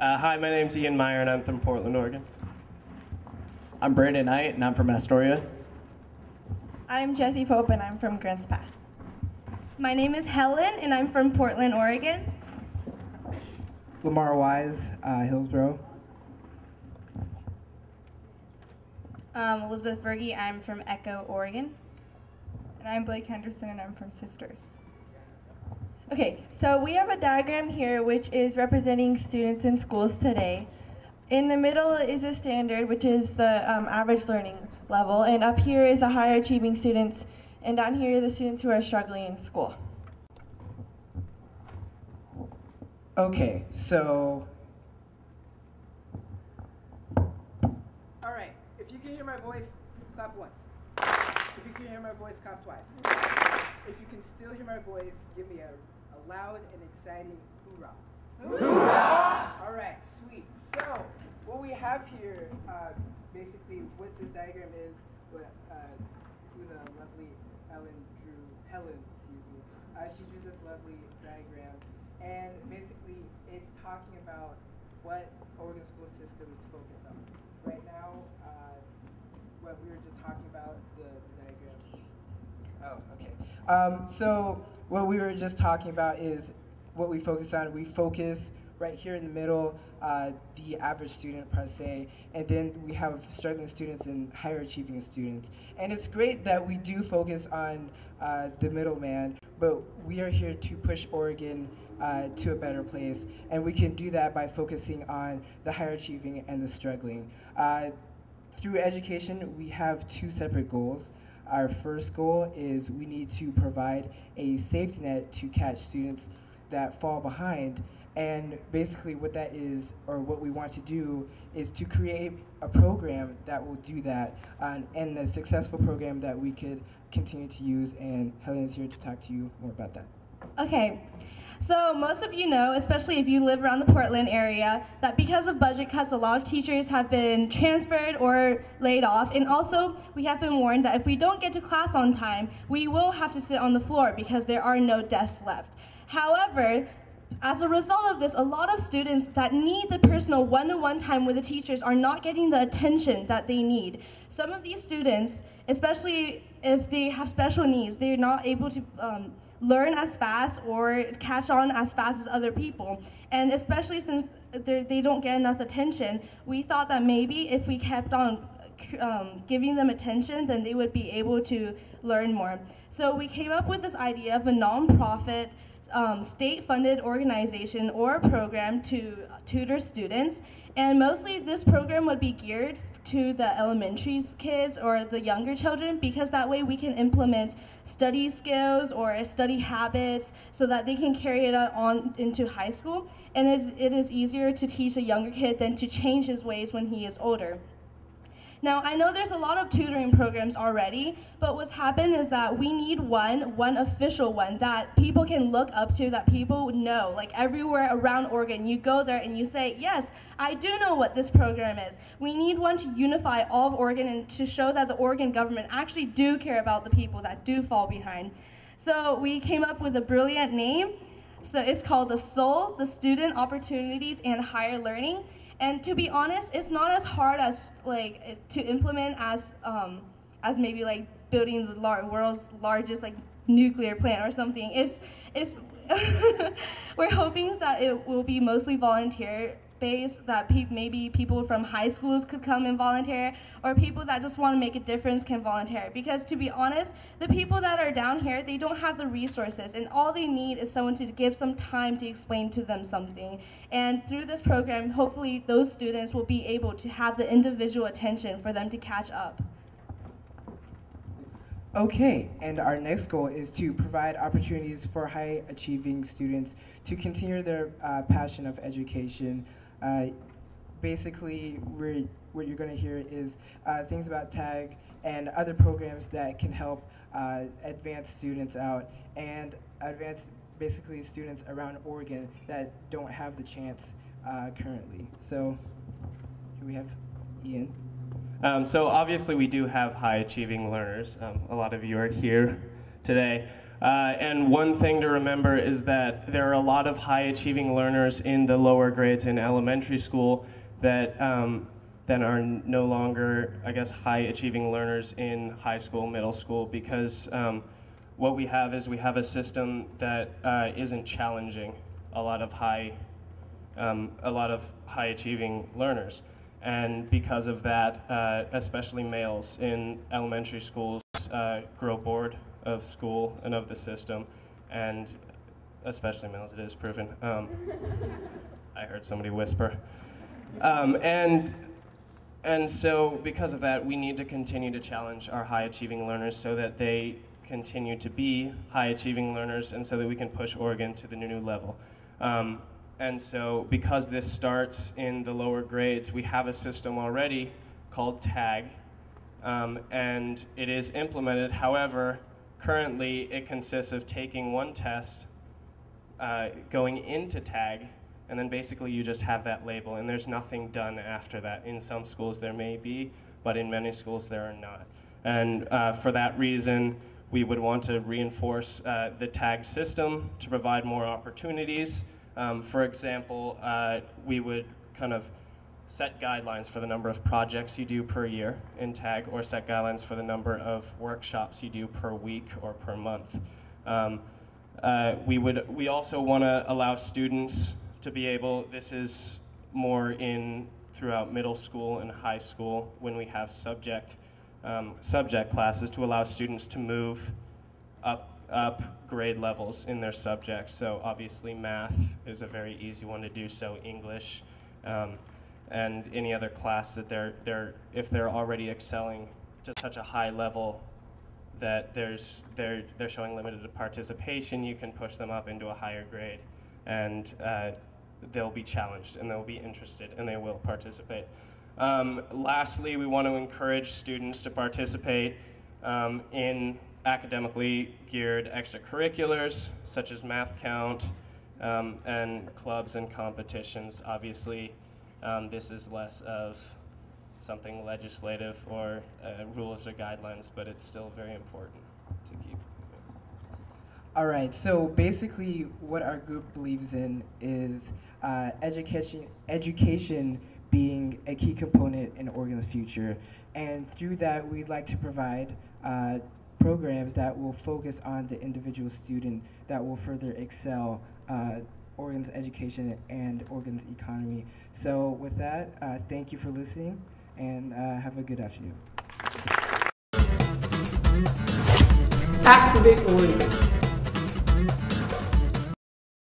Hi, my name's Ian Meyer, and I'm from Portland, Oregon. I'm Brandon Knight, and I'm from Astoria. I'm Jessie Pope, and I'm from Grants Pass. My name is Helen, and I'm from Portland, Oregon. Lamar Wise, Hillsborough. Elizabeth Fergie, I'm from Echo, Oregon. And I'm Blake Henderson, and I'm from Sisters. Okay, so we have a diagram here which is representing students in schools today. In the middle is a standard, which is the average learning level, and up here is the higher achieving students, and down here are the students who are struggling in school. Okay, so... All right, if you can hear my voice, clap once. If you can hear my voice, clap twice. If you can still hear my voice, give me a loud and exciting hoorah. Hoorah! All right, sweet. So, what we have here, basically, what this diagram is, who the lovely Helen, she drew this lovely diagram, and basically, it's talking about what Oregon school systems focus on. Right now, what we were just talking about, the diagram. Oh, okay. So what we were just talking about is what we focus on. We focus right here in the middle, the average student per se, and then we have struggling students and higher achieving students. And it's great that we do focus on the middleman, but we are here to push Oregon to a better place, and we can do that by focusing on the higher achieving and the struggling. Through education, we have two separate goals. Our first goal is we need to provide a safety net to catch students that fall behind, and basically what that is, or what we want to do, is to create a program that will do that, and a successful program that we could continue to use, and Helen is here to talk to you more about that. Okay. So most of you know, especially if you live around the Portland area, that because of budget cuts, a lot of teachers have been transferred or laid off. And also, we have been warned that if we don't get to class on time, we will have to sit on the floor because there are no desks left. However, as a result of this, a lot of students that need the personal one-to-one time with the teachers are not getting the attention that they need. Some of these students, especially if they have special needs, they're not able to learn as fast or catch on as fast as other people. And especially since they don't get enough attention, we thought that maybe if we kept on giving them attention, then they would be able to learn more. So we came up with this idea of a nonprofit state-funded organization or program to tutor students, and mostly this program would be geared to the elementary kids or the younger children, because that way we can implement study skills or study habits so that they can carry it on into high school, and it is easier to teach a younger kid than to change his ways when he is older. Now, I know there's a lot of tutoring programs already, but what's happened is that we need one official one that people can look up to, that people know. Like everywhere around Oregon, you go there and you say, yes, I do know what this program is. We need one to unify all of Oregon and to show that the Oregon government actually do care about the people that do fall behind. So we came up with a brilliant name. So it's called the SOUL, the Student Opportunities and Higher Learning. And to be honest, it's not as hard as to implement as maybe like building the world's largest nuclear plant or something. It's we're hoping that it will be mostly volunteer based, that maybe people from high schools could come and volunteer, or people that just want to make a difference can volunteer. Because to be honest, the people that are down here, they don't have the resources, and all they need is someone to give some time to explain to them something. And through this program, hopefully those students will be able to have the individual attention for them to catch up. Okay, and our next goal is to provide opportunities for high-achieving students to continue their passion of education. Basically, what you're going to hear is things about TAG and other programs that can help advance students out and advance basically students around Oregon that don't have the chance currently. So here we have Ian. So obviously we do have high achieving learners. A lot of you are here today. And one thing to remember is that there are a lot of high-achieving learners in the lower grades in elementary school that are no longer, I guess, high-achieving learners in high school, middle school, because what we have is we have a system that isn't challenging a lot of high-achieving learners. And because of that, especially males in elementary schools grow bored of school and of the system, and especially males, it is proven. I heard somebody whisper. And so because of that, we need to continue to challenge our high-achieving learners so that they continue to be high-achieving learners and so that we can push Oregon to the new level. And so because this starts in the lower grades, we have a system already called TAG, and it is implemented. However, currently it consists of taking one test, going into TAG, and then basically you just have that label, and there's nothing done after that. In some schools there may be, but in many schools there are not. And for that reason, we would want to reinforce the TAG system to provide more opportunities. For example, we would kind of set guidelines for the number of projects you do per year in TAG, or set guidelines for the number of workshops you do per week or per month. We also want to allow students to be able, this is more throughout middle school and high school when we have subject classes, to allow students to move up grade levels in their subjects. So obviously math is a very easy one to do so, English, and any other class that if they're already excelling to such a high level that they're showing limited participation, you can push them up into a higher grade, and they'll be challenged and they'll be interested and they will participate. Lastly, we want to encourage students to participate in academically geared extracurriculars such as math count and clubs and competitions. Obviously, this is less of something legislative or rules or guidelines, but it's still very important to keep. All right, so basically what our group believes in is education being a key component in Oregon's future. And through that, we'd like to provide programs that will focus on the individual student that will further excel Oregon's education and Oregon's economy. So with that, thank you for listening, and have a good afternoon. Activate Oregon.